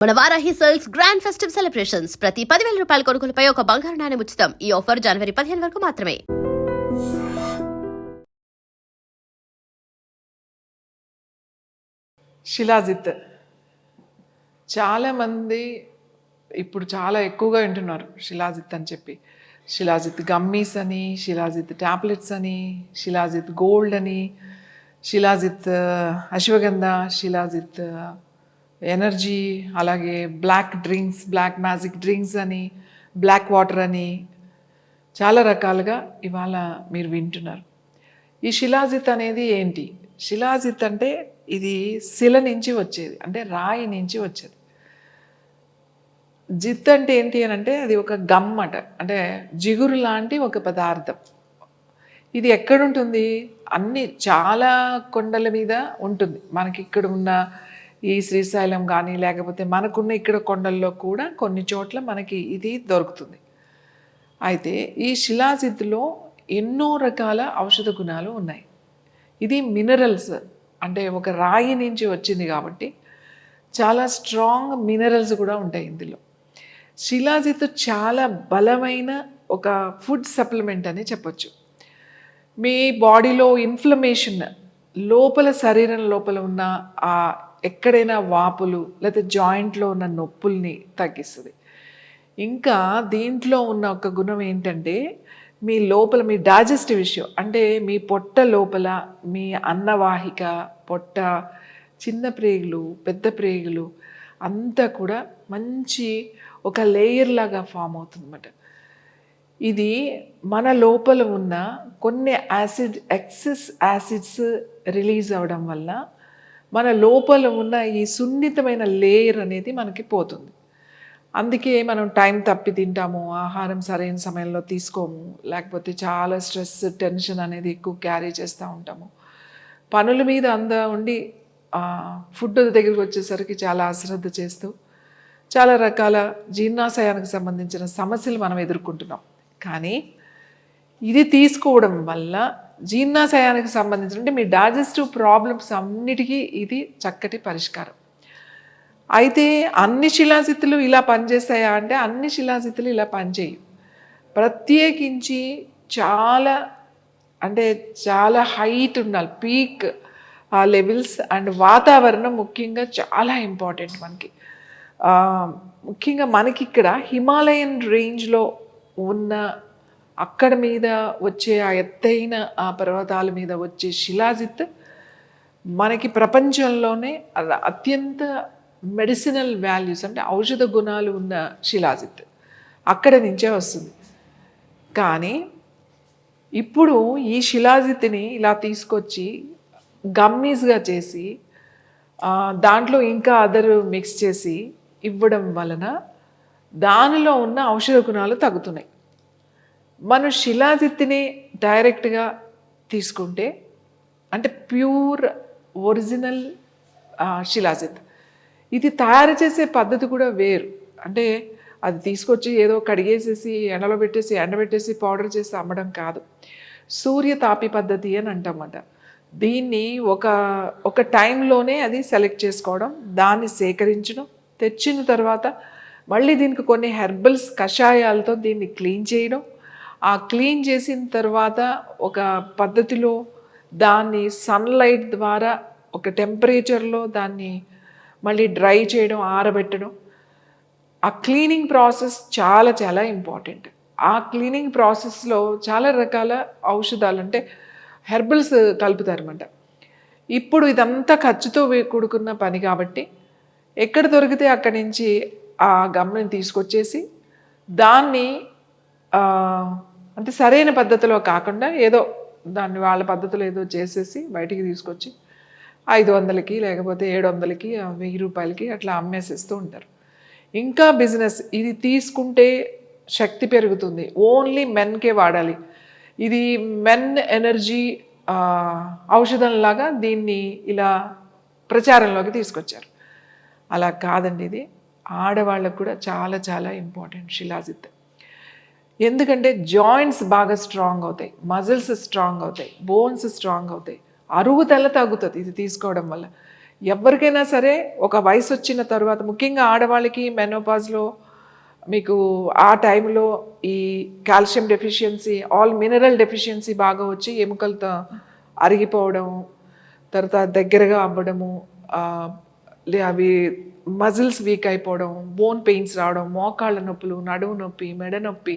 మన Varahi sales grand festive celebrations ప్రతి 10,000 రూపాయల కొనుగోలుపై ఒక బంగారు నాణెం ఉచితం. ఈ ఆఫర్ జనవరి 15 వరకు మాత్రమే. శిలాజిత్ చాలామంది ఇప్పుడు చాలా ఎక్కువగా వింటున్నారు శిలాజిత్ అని చెప్పి. శిలాజిత్ గమ్మీస్ అని, శిలాజిత్ ట్యాబ్లెట్స్ అని, శిలాజిత్ గోల్డ్ అని, శిలాజిత్ అశ్వగంధ, శిలాజిత్ ఎనర్జీ, అలాగే black drinks, black magic drinks అని, బ్లాక్ వాటర్ అని చాలా రకాలుగా ఇవాళ మీరు వింటున్నారు. ఈ శిలాజిత్ అనేది ఏంటి? శిలాజిత్ అంటే ఇది శిల నుంచి వచ్చేది, అంటే రాయి నుంచి వచ్చేది. జిత్ అంటే ఏంటి అని అంటే అది ఒక గమ్మట, అంటే జిగురు లాంటి ఒక పదార్థం. ఇది ఎక్కడుంటుంది? చాలా కొండల మీద ఉంటుంది. మనకి ఇక్కడ ఉన్న ఈ శ్రీశైలం కానీ, లేకపోతే మనకున్న ఇక్కడ కొండల్లో కూడా కొన్ని చోట్ల మనకి ఇది దొరుకుతుంది. అయితే ఈ శిలాజిత్తులో ఎన్నో రకాల ఔషధ గుణాలు ఉన్నాయి. ఇది మినరల్స్, అంటే ఒక రాయి నుంచి వచ్చింది కాబట్టి చాలా స్ట్రాంగ్ మినరల్స్ కూడా ఉంటాయి ఇందులో. శిలాజిత్ చాలా బలమైన ఒక ఫుడ్ సప్లిమెంట్ అని చెప్పొచ్చు. మీ బాడీలో ఇన్ఫ్లమేషన్, లోపల శరీరం లోపల ఉన్న ఆ ఎక్కడైనా వాపులు లేదా జాయింట్లో ఉన్న నొప్పుల్ని తగ్గిస్తుంది. ఇంకా దీంట్లో ఉన్న ఒక గుణం ఏంటంటే మీ లోపల మీ డైజెస్టివ్ ఇష్యూ, అంటే మీ పొట్ట లోపల మీ అన్నవాహిక, పొట్ట, చిన్న ప్రేగులు, పెద్ద ప్రేగులు అంతా కూడా మంచి ఒక లేయర్ లాగా ఫామ్ అవుతుందన్నమాట. ఇది మన లోపల ఉన్న కొన్ని ఎక్సెస్ యాసిడ్స్ రిలీజ్ అవ్వడం వల్ల మన లోపల ఉన్న ఈ సున్నితమైన లేయర్ అనేది మనకి పోతుంది. అందుకే మనం టైం తప్పి తింటాము, ఆహారం సరైన సమయంలో తీసుకోము, లేకపోతే చాలా స్ట్రెస్, టెన్షన్ అనేది ఎక్కువ క్యారీ చేస్తూ ఉంటాము. పనుల మీద ఉండి ఫుడ్ దగ్గరికి వచ్చేసరికి చాలా అశ్రద్ధ చేస్తూ చాలా రకాల జీర్ణాశయానికి సంబంధించిన సమస్యలు మనం ఎదుర్కొంటున్నాం. కానీ ఇది తీసుకోవడం వల్ల జీర్ణాశయానికి సంబంధించిన, అంటే మీ డైజెస్టివ్ ప్రాబ్లమ్స్ అన్నిటికీ ఇది చక్కటి పరిష్కారం. అయితే అన్ని శిలాజిత్తులు ఇలా పనిచేస్తాయా అంటే అన్ని శిలాజిత్తులు ఇలా పనిచేయవు. ప్రత్యేకించి చాలా హైట్ ఉండాలి, పీక్ లెవెల్స్, అండ్ వాతావరణం ముఖ్యంగా చాలా ఇంపార్టెంట్ మనకి. ముఖ్యంగా మనకి ఇక్కడ హిమాలయన్ రేంజ్లో ఉన్న అక్కడ మీద వచ్చే ఆ ఎత్తైన ఆ పర్వతాల మీద వచ్చే శిలాజిత్ మనకి ప్రపంచంలోనే అత్యంత మెడిసినల్ వాల్యూస్, అంటే ఔషధ గుణాలు ఉన్న శిలాజిత్ అక్కడ నుంచే వస్తుంది. కానీ ఇప్పుడు ఈ శిలాజిత్ని ఇలా తీసుకొచ్చి గమ్మీస్గా చేసి దాంట్లో ఇంకా అదర్ మిక్స్ చేసి ఇవ్వడం వలన దానిలో ఉన్న ఔషధ గుణాలు తగ్గుతున్నాయి. మనం శిలాజిత్ని డైరెక్ట్గా తీసుకుంటే, అంటే ప్యూర్ ఒరిజినల్ శిలాజిత్, ఇది తయారు చేసే పద్ధతి కూడా వేరు. అంటే అది తీసుకొచ్చి ఏదో కడిగేసేసి ఎండబెట్టేసి పౌడర్ చేసి అమ్మడం కాదు. సూర్య తాపి పద్ధతి అని అంటామట. దీన్ని ఒక టైంలోనే అది సెలెక్ట్ చేసుకోవడం, దాన్ని సేకరించడం, తెచ్చిన తర్వాత మళ్ళీ దీనికి కొన్ని హెర్బల్స్ కషాయాలతో దీన్ని క్లీన్ చేయడం, ఆ క్లీన్ చేసిన తర్వాత ఒక పద్ధతిలో దాన్ని సన్లైట్ ద్వారా ఒక టెంపరేచర్లో దాన్ని మళ్ళీ డ్రై చేయడం, ఆరబెట్టడం. ఆ క్లీనింగ్ ప్రాసెస్ చాలా చాలా ఇంపార్టెంట్. ఆ క్లీనింగ్ ప్రాసెస్లో చాలా రకాల ఔషధాలు, అంటే హెర్బల్స్ కలుపుతారన్నమాట. ఇప్పుడు ఇదంతా ఖర్చుతో కూడుకున్న పని కాబట్టి ఎక్కడ దొరికితే అక్కడి నుంచి ఆ గమ్ని తీసుకొచ్చేసి దాన్ని అంటే సరైన పద్ధతిలో కాకుండా ఏదో దాన్ని వాళ్ళ పద్ధతిలో ఏదో చేసేసి బయటికి తీసుకొచ్చి 500కి లేకపోతే 700కి 1000 రూపాయలకి అట్లా అమ్మేసేస్తూ ఉంటారు. ఇంకా బిజినెస్, ఇది తీసుకుంటే శక్తి పెరుగుతుంది, ఓన్లీ మెన్కే వాడాలి, ఇది మెన్ ఎనర్జీ ఔషధంలాగా దీన్ని ఇలా ప్రచారంలోకి తీసుకొచ్చారు. అలా కాదండి, ఇది ఆడవాళ్ళకు కూడా చాలా చాలా ఇంపార్టెంట్ శిలాజిత్. ఎందుకంటే జాయింట్స్ బాగా స్ట్రాంగ్ అవుతాయి, మజిల్స్ స్ట్రాంగ్ అవుతాయి, బోన్స్ స్ట్రాంగ్ అవుతాయి, అరుగుదల తగ్గుతుంది ఇది తీసుకోవడం వల్ల. ఎవరికైనా సరే ఒక వయసు వచ్చిన తర్వాత, ముఖ్యంగా ఆడవాళ్ళకి మెనోపాజ్లో మీకు ఆ టైంలో ఈ calcium deficiency, all mineral deficiency బాగా వచ్చి ఎముకలతో అరిగిపోవడం, తర్వాత దగ్గరగా అవ్వడము, అవి మజిల్స్ వీక్ అయిపోవడం, బోన్ పెయిన్స్ రావడం, మోకాళ్ళ నొప్పులు, నడుము నొప్పి, మెడ నొప్పి,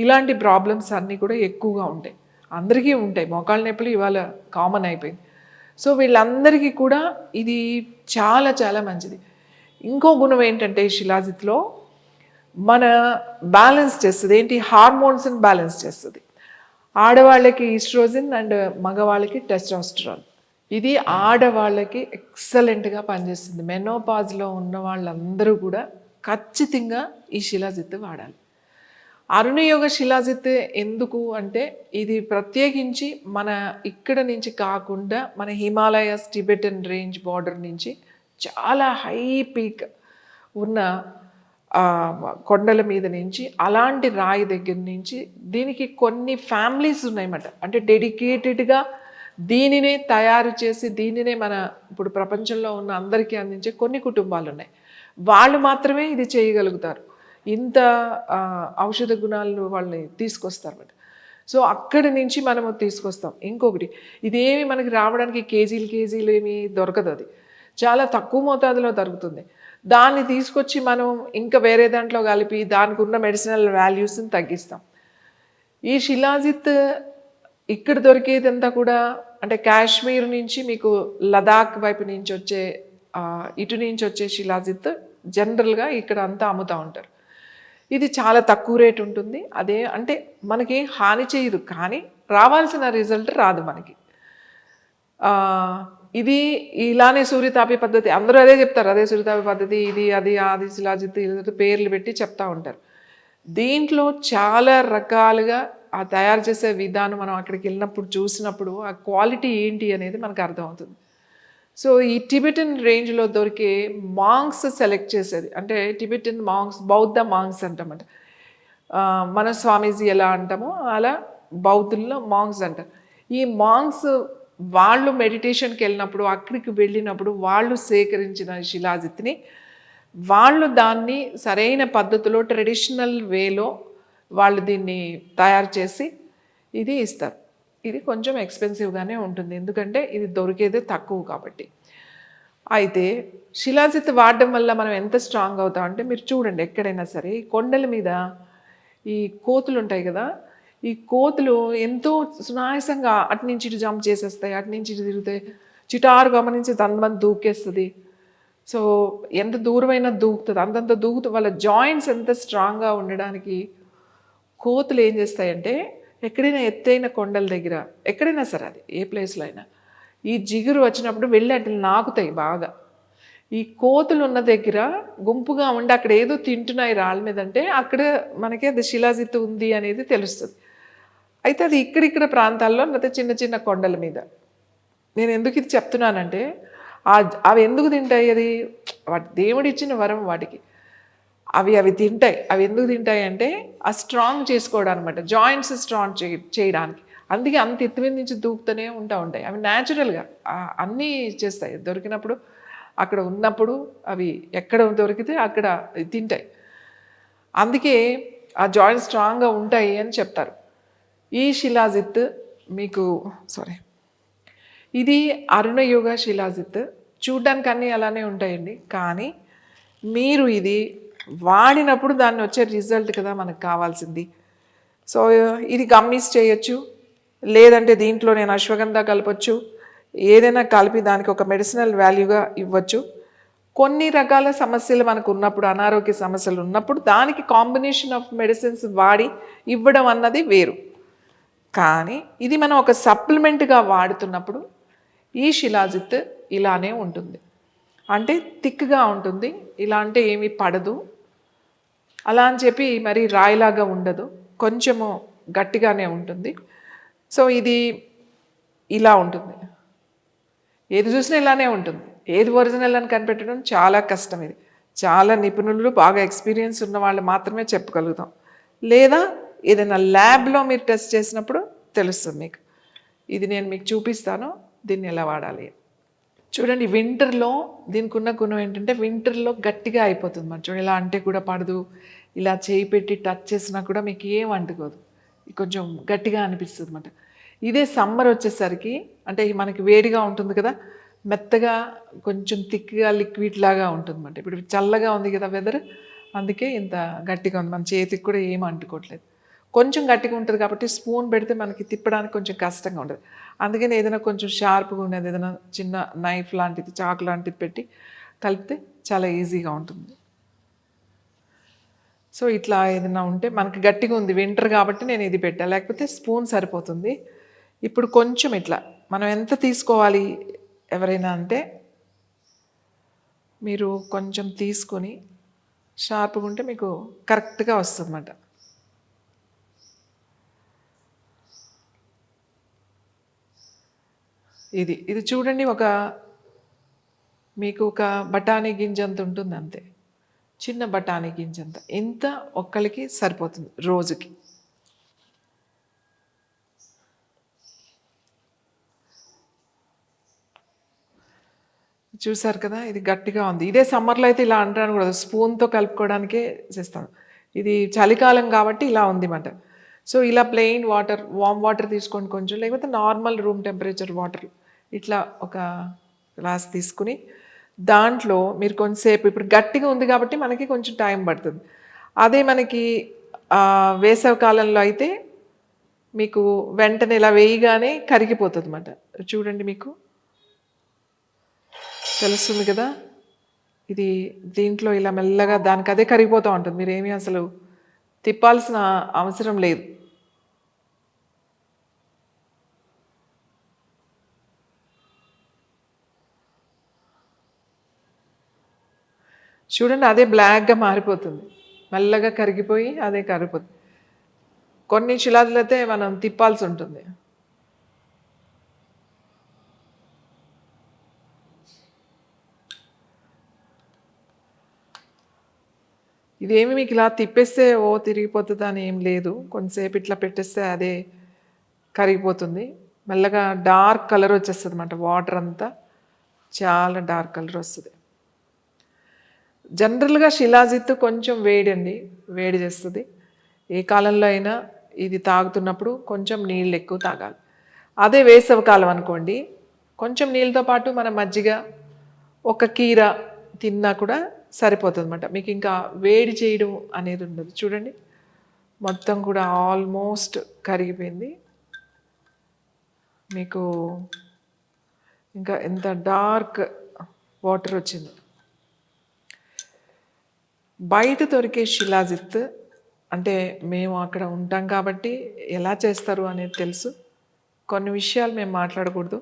ఇలాంటి ప్రాబ్లమ్స్ అన్నీ కూడా ఎక్కువగా ఉంటాయి. అందరికీ ఉంటాయి. మోకాళ్ళ నొప్పులు ఇవాళ కామన్ అయిపోయింది. సో వీళ్ళందరికీ కూడా ఇది చాలా చాలా మంచిది. ఇంకో గుణం ఏంటంటే శిలాజిత్లో మన బ్యాలెన్స్ చేస్తుంది. ఏంటి? హార్మోన్స్ని బ్యాలెన్స్ చేస్తుంది. ఆడవాళ్ళకి ఈస్ట్రోజన్ అండ్ మగవాళ్ళకి టెస్టోస్టెరాన్. ఇది ఆడవాళ్ళకి ఎక్సలెంట్గా పనిచేస్తుంది. మెనోపాజ్లో ఉన్న వాళ్ళందరూ కూడా ఖచ్చితంగా ఈ శిలాజిత్ వాడాలి. అరుణయోగ శిలాజిత్ ఎందుకు అంటే ఇది ప్రత్యేకించి మన ఇక్కడ నుంచి కాకుండా మన హిమాలయస్ టిబెటన్ రేంజ్ బార్డర్ నుంచి చాలా హై పీక్ ఉన్న కొండల మీద నుంచి అలాంటి రాయి దగ్గర నుంచి దీనికి కొన్ని ఫ్యామిలీస్ ఉన్నాయన్నమాట. అంటే డెడికేటెడ్గా దీనినే తయారు చేసి దీనినే మన ఇప్పుడు ప్రపంచంలో ఉన్న అందరికీ అందించే కొన్ని కుటుంబాలు ఉన్నాయి. వాళ్ళు మాత్రమే ఇది చేయగలుగుతారు. ఇంత ఔషధ గుణాలు వాళ్ళని తీసుకొస్తారన్నమాట. సో అక్కడి నుంచి మనము తీసుకొస్తాం. ఇంకొకటి, ఇదేమి మనకి రావడానికి కేజీలు ఏమి దొరకదు. అది చాలా తక్కువ మోతాదులో దొరుకుతుంది. దాన్ని తీసుకొచ్చి మనం ఇంకా వేరే దాంట్లో కలిపి దానికి ఉన్న మెడిసినల్ వాల్యూస్ని తగ్గిస్తాం. ఈ శిలాజిత్ ఇక్కడ దొరికేదంతా కూడా అంటే కాశ్మీర్ నుంచి మీకు లదాఖ్ వైపు నుంచి వచ్చే ఇటు నుంచి వచ్చే శిలాజిత్ జనరల్గా ఇక్కడ అంతా అమ్ముతూ ఉంటారు. ఇది చాలా తక్కువ రేటు ఉంటుంది. అదే అంటే మనకి హాని చేయదు, కానీ రావాల్సిన రిజల్ట్ రాదు మనకి. ఇది ఇలానే సూర్యతాపి పద్ధతి, అందరూ అదే చెప్తారు, అదే సూర్యతాపి పద్ధతి, ఇది అది ఆది శిలాజిత్ పేర్లు పెట్టి చెప్తా ఉంటారు. దీంట్లో చాలా రకాలుగా ఆ తయారు చేసే విధానం మనం అక్కడికి వెళ్ళినప్పుడు చూసినప్పుడు ఆ క్వాలిటీ ఏంటి అనేది మనకు అర్థమవుతుంది. సో ఈ టిబెటన్ రేంజ్లో దొరికే మాంగ్స్ సెలెక్ట్ చేసేది, అంటే టిబెటన్ మాంగ్స్, బౌద్ధ మాంగ్స్ అంటామంట. మన స్వామీజీ ఎలా అంటామో అలా బౌద్ధుల్లో మాంగ్స్ అంటారు. ఈ మాంగ్స్ వాళ్ళు మెడిటేషన్కి వెళ్ళినప్పుడు, అక్కడికి వెళ్ళినప్పుడు వాళ్ళు సేకరించిన శిలాజిత్ని వాళ్ళు దాన్ని సరైన పద్ధతిలో ట్రెడిషనల్ వేలో వాళ్ళు దీన్ని తయారు చేసి ఇది ఇస్తారు. ఇది కొంచెం ఎక్స్పెన్సివ్గానే ఉంటుంది, ఎందుకంటే ఇది దొరికేదే తక్కువ కాబట్టి. అయితే శిలాజిత్ వాడడం వల్ల మనం ఎంత స్ట్రాంగ్ అవుతామంటే మీరు చూడండి, ఎక్కడైనా సరే కొండల మీద ఈ కోతులు ఉంటాయి కదా, ఈ కోతులు ఎంతో సునాయాసంగా అటు నుంచి ఇటు జంప్ చేసేస్తాయి, అటు నుంచి ఇటు తిరుగుతాయి, చిటారు గమనించి దందమని దూకేస్తుంది. సో ఎంత దూరమైనా దూకుతుంది, అంతంత దూకుతూ వాళ్ళ జాయింట్స్ ఎంత స్ట్రాంగ్గా ఉండడానికి కోతులు ఏం చేస్తాయంటే ఎక్కడైనా ఎత్తైన కొండల దగ్గర, ఎక్కడైనా సరే అది ఏ ప్లేస్లో అయినా, ఈ జిగురు వచ్చినప్పుడు వెళ్ళి అట్లా నాకుతాయి బాగా. ఈ కోతులు ఉన్న దగ్గర గుంపుగా ఉండి అక్కడ ఏదో తింటున్నాయి రాళ్ళ మీద అంటే అక్కడ మనకి అది శిలాజిత్ ఉంది అనేది తెలుస్తుంది. అయితే అది ఇక్కడిక్కడ ప్రాంతాల్లో లేకపోతే చిన్న చిన్న కొండల మీద. నేను ఎందుకు ఇది చెప్తున్నానంటే అవి ఎందుకు తింటాయి, అది వాటి దేవుడు ఇచ్చిన వరం వాటికి. అవి తింటాయి. అవి ఎందుకు తింటాయి అంటే ఆ స్ట్రాంగ్ చేసుకోవడానికి అనమాట, జాయింట్స్ స్ట్రాంగ్ చేయడానికి. అందుకే అంత ఎత్తు మీద నుంచి దూకుతూనే ఉంటాయి. అవి న్యాచురల్గా అన్నీ చేస్తాయి. దొరికినప్పుడు అక్కడ ఉన్నప్పుడు అవి ఎక్కడ దొరికితే అక్కడ తింటాయి. అందుకే ఆ జాయింట్స్ స్ట్రాంగ్గా ఉంటాయి అని చెప్తారు. ఈ శిలాజిత్ మీకు ఇది అరుణయోగ శిలాజిత్. చూడ్డానికి అన్నీ అలానే ఉంటాయండి, కానీ మీరు ఇది వాడినప్పుడు దాన్ని వచ్చే రిజల్ట్ కదా మనకు కావాల్సింది. సో ఇది గమ్మీస్ చేయొచ్చు, లేదంటే దీంట్లో నేను అశ్వగంధ కలపచ్చు, ఏదైనా కలిపి దానికి ఒక మెడిసినల్ వాల్యూగా ఇవ్వచ్చు. కొన్ని రకాల సమస్యలు మనకు ఉన్నప్పుడు, అనారోగ్య సమస్యలు ఉన్నప్పుడు దానికి కాంబినేషన్ ఆఫ్ మెడిసిన్స్ వాడి ఇవ్వడం అన్నది వేరు. కానీ ఇది మనం ఒక సప్లిమెంట్గా వాడుతున్నప్పుడు ఈ శిలాజిత్ ఇలానే ఉంటుంది. అంటే థిక్గా ఉంటుంది, ఇలా అంటే ఏమీ పడదు, అలా అని చెప్పి మరి రాయిలాగా ఉండదు, కొంచెము గట్టిగానే ఉంటుంది. సో ఇది ఇలా ఉంటుంది, ఏది చూసినా ఇలానే ఉంటుంది. ఏది ఒరిజినల్ అని కనిపెట్టడం చాలా కష్టం. ఇది చాలా నిపుణులు, బాగా ఎక్స్పీరియన్స్ ఉన్న వాళ్ళు మాత్రమే చెప్పగలుగుతాం, లేదా ఏదైనా ల్యాబ్లో మీరు టెస్ట్ చేసినప్పుడు తెలుస్తుంది మీకు. ఇది నేను మీకు చూపిస్తాను దీన్ని ఎలా వాడాలి. చూడండి వింటర్‌లో దీనికున్న గుణం ఏంటంటే వింటర్‌లో గట్టిగా అయిపోతుంది మరి చూడండి. ఇలా అంటే కూడా పడదు. ఇలా చేయి పెట్టి టచ్ చేసినా కూడా మీకు ఏం అంటుకోదు. కొంచెం గట్టిగా అనిపిస్తదన్నమాట. ఇదే సమ్మర్ వచ్చేసరికి అంటే మనకి వేడిగా ఉంటుంది కదా! మెత్తగా కొంచెం థిక్‌గా లిక్విడ్ లాగా ఉంటుందన్నమాట. ఇప్పుడు చల్లగా ఉంది కదా వెదర్. అందుకే ఇంత గట్టిగా ఉంది. మన చేతికి కూడా ఏం అంటుకోవట్లేదు. కొంచెం గట్టిగా ఉంటది కాబట్టి స్పూన్ పెడితే మనకి తిప్పడానికి కొంచెం కష్టంగా ఉంటది. అందుకని ఏదైనా కొంచెం షార్ప్‌గా ఉన్నది ఏదైనా చిన్న నైఫ్ లాంటిది, చాకు లాంటిది పెట్టి కలిపితే చాలా ఈజీగా ఉంటుంది. సో, ఇట్లా ఏదైనా ఉంటే మనకి గట్టిగా ఉంది వింటర్ కాబట్టి నేను ఇది పెట్టా. లేకపోతే స్పూన్ సరిపోతుంది. ఇప్పుడు కొంచెం ఇట్లా మనం ఎంత తీసుకోవాలి ఎవరైనా అంటే మీరు కొంచెం తీసుకొని షార్ప్‌గా ఉంటే మీకు కరెక్ట్‌గా వస్తదన్నమాట. ఇది చూడండి మీకు ఒక బఠానీ గింజంత ఉంటుంది అంతే. చిన్న బఠానీ గింజంత. ఇంత ఒక్కళ్ళకి సరిపోతుంది రోజుకి. చూసారు కదా! ఇది గట్టిగా ఉంది. ఇదే సమ్మర్‌లో అయితే ఇలా అంటాను కూడా స్పూన్‌తో కలుపుకోవడానికే చేస్తాను. ఇది చలికాలం కాబట్టి ఇలా ఉంది మాట. సో, ఇలా ప్లెయిన్ వాటర్, వార్మ్ వాటర్ తీసుకోండి కొంచెం. లేకపోతే నార్మల్ రూమ్ టెంపరేచర్ వాటర్ ఇట్లా ఒక గ్లాస్ తీసుకుని దాంట్లో మీరు కొంచెంసేపు ఇప్పుడు గట్టిగా ఉంది కాబట్టి మనకి కొంచెం టైం పడుతుంది. అదే మనకి వేసవి కాలంలో అయితే మీకు వెంటనే ఇలా వేయగానే కరిగిపోతుందన్నమాట. చూడండి మీకు తెలుస్తుంది కదా! ఇది దీంట్లో ఇలా మెల్లగా దానికి అదే కరిగిపోతూ ఉంటుంది. మీరేమీ అసలు తిప్పాల్సిన అవసరం లేదు. చూడండి అదే బ్లాక్‌గా మారిపోతుంది. మెల్లగా కరిగిపోయి అదే కరిగిపోతుంది. కొన్ని శిలాజులైతే మనం తిప్పాల్సి ఉంటుంది. ఇదేమి మీకు ఇలా తిప్పేస్తే తిరిగిపోతుందని ఏం లేదు. కొంతసేపు ఇట్లా పెట్టేస్తే అదే కరిగిపోతుంది. మెల్లగా డార్క్ కలర్ వచ్చేస్తుందన్నమాట. వాటర్ అంతా చాలా డార్క్ కలర్ వస్తుంది. జనరల్గా శిలాజిత్తు కొంచెం వేడండి, వేడి చేస్తుంది. ఏ కాలంలో అయినా ఇది తాగుతున్నప్పుడు కొంచెం నీళ్ళు ఎక్కువ తాగాలి. అదే వేసవి కాలం అనుకోండి, కొంచెం నీళ్ళతో పాటు మన మజ్జిగ, ఒక కీర తిన్నా కూడా సరిపోతుంది అన్నమాట. మీకు ఇంకా వేడి చేయడం అనేది ఉండదు. చూడండి మొత్తం కూడా ఆల్మోస్ట్ కరిగిపోయింది. మీకు ఇంకా ఎంత డార్క్ వాటర్ వచ్చింది. బయట దొరికే శిలాజిత్ అంటే మేము అక్కడ ఉంటాం కాబట్టి ఎలా చేస్తారు అనేది తెలుసు. కొన్ని విషయాలు మేము మాట్లాడకూడదు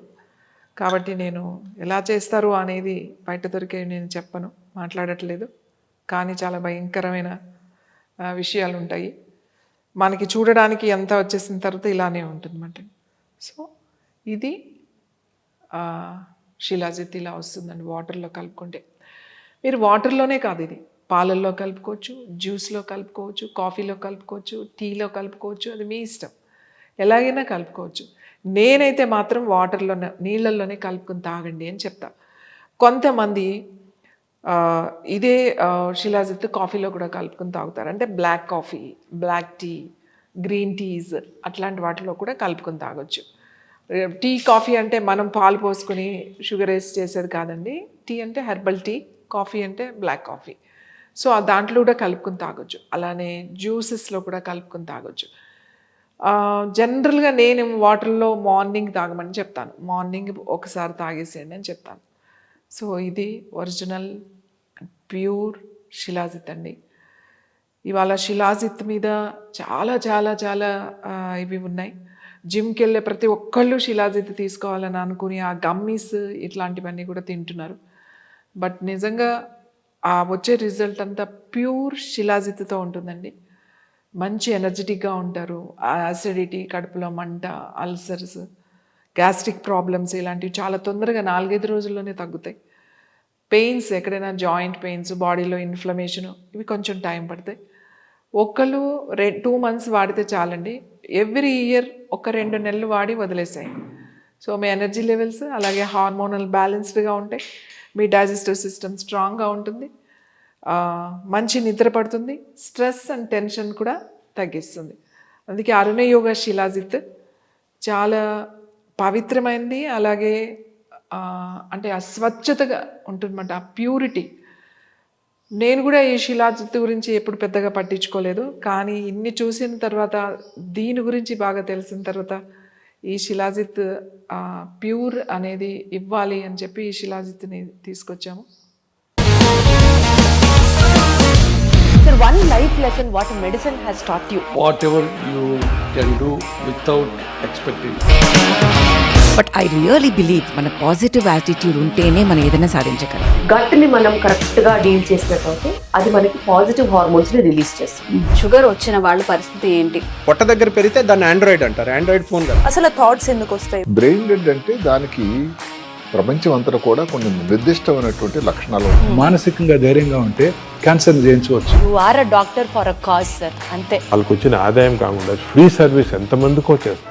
కాబట్టి నేను ఎలా చేస్తారు అనేది బయట దొరికే నేను చెప్పను, మాట్లాడట్లేదు. కానీ చాలా భయంకరమైన విషయాలు ఉంటాయి. మనకి చూడడానికి ఎంత వచ్చేసిన తర్వాత ఇలానే ఉంటుందన్నమాట. సో ఇది శిలాజిత్ ఇలా వస్తుందండి వాటర్లో కలుపుకుంటే. మీరు వాటర్లోనే కాదు, ఇది పాలల్లో కలుపుకోవచ్చు, జ్యూస్లో కలుపుకోవచ్చు, కాఫీలో కలుపుకోవచ్చు, టీలో కలుపుకోవచ్చు. అది మీ ఇష్టం, ఎలాగైనా కలుపుకోవచ్చు. నేనైతే మాత్రం వాటర్లోనే, నీళ్ళల్లోనే కలుపుకొని తాగండి అని చెప్తా. కొంతమంది ఇదే శిలాజిత్ కాఫీలో కూడా కలుపుకొని తాగుతారు. అంటే black coffee, black tea, green teas అట్లాంటి వాటిలో కూడా కలుపుకొని తాగొచ్చు. టీ కాఫీ అంటే మనం పాలు పోసుకొని షుగర్ వేసి చేసేది కాదండి. టీ అంటే హెర్బల్ టీ, కాఫీ అంటే బ్లాక్ కాఫీ. సో దాంట్లో కూడా కలుపుకొని తాగొచ్చు. అలానే జ్యూసెస్లో కూడా కలుపుకొని తాగొచ్చు. జనరల్గా నేను వాటర్లో మార్నింగ్ తాగమని చెప్తాను. మార్నింగ్ ఒకసారి తాగేసేయండి అని చెప్తాను. సో ఇది ఒరిజినల్ ప్యూర్ శిలాజిత్ అండి. ఇవాళ శిలాజిత్ మీద చాలా చాలా చాలా ఇవి ఉన్నాయి. జిమ్కి వెళ్ళే ప్రతి ఒక్కళ్ళు శిలాజిత్ తీసుకోవాలని అనుకుని ఆ గమ్మీస్ ఇట్లాంటివన్నీ కూడా తింటున్నారు. బట్ నిజంగా వచ్చే రిజల్ట్ అంతా ప్యూర్ శిలాజిత్తో ఉంటుందండి. మంచి ఎనర్జెటిక్గా ఉంటారు. యాసిడిటీ, కడుపులో మంట, అల్సర్స్, గ్యాస్ట్రిక్ ప్రాబ్లమ్స్ ఇలాంటివి చాలా తొందరగా 4-5 రోజుల్లోనే తగ్గుతాయి. పెయిన్స్, ఎక్కడైనా జాయింట్ పెయిన్స్, బాడీలో ఇన్ఫ్లమేషను, ఇవి కొంచెం టైం పడతాయి. ఒకళ్ళు 2 months వాడితే చాలండి. ఎవ్రీ ఇయర్ ఒక 2 నెలలు వాడి వదిలేసాయి. సో మీ ఎనర్జీ లెవెల్స్ అలాగే హార్మోనల్ బ్యాలెన్స్డ్గా ఉంటాయి, మీ డైజెస్టివ్ సిస్టమ్ స్ట్రాంగ్గా ఉంటుంది, మంచి నిద్ర పడుతుంది, స్ట్రెస్ అండ్ టెన్షన్ కూడా తగ్గిస్తుంది. అందుకే అరుణ యోగ శిలాజిత్ చాలా పవిత్రమైనది, అలాగే అంటే ఆ స్వచ్ఛతగా ఉంటుందన్నమాట, ఆ ప్యూరిటీ. నేను కూడా ఈ శిలాజిత్ గురించి ఎప్పుడు పెద్దగా పట్టించుకోలేదు, కానీ ఇన్ని చూసిన తర్వాత, దీని గురించి బాగా తెలిసిన తర్వాత ఈ శిలాజిత్ ప్యూర్ అనేది ఇవ్వాలి అని చెప్పి ఈ శిలాజిత్ని తీసుకొచ్చాము. Sir, one life lesson what medicine has taught you. Whatever you can do without expecting. But I really believe మన పాజిటివ్ యాటిట్యూడ్ ఉంటేనే మనం ఏదైనా సాధించగలం. గట్ని మనం కరెక్ట్గా డీల్ చేసినట్లయితే అది మనకి పాజిటివ్ హార్మోన్స్ని రిలీజ్ చేస్తుంది. షుగర్ వచ్చిన వాళ్ళ పరిస్థితి ఏంటి? పొట్ట దగ్గర పెరిగితే దాన్ని ఆండ్రాయిడ్ అంటారు, ఆండ్రాయిడ్ ఫోన్ కదా. అసలు థాట్స్ ఎందుకు వస్తాయి? బ్రెయిన్ డెడ్ అంటే దానికి ప్రపంచం అంతా కూడా కొన్ని నిర్దిష్టమైనటువంటి లక్షణాలు ఉంటాయి. మానసికంగా ధైర్యంగా ఉంటే క్యాన్సర్ జయించవచ్చు. You are a doctor for a cause sir, అంతే. వాళ్ళకి వచ్చిన ఆదాయం కాకుండా ఫ్రీ సర్వీస్ ఎంతమందికో చేస్తారు.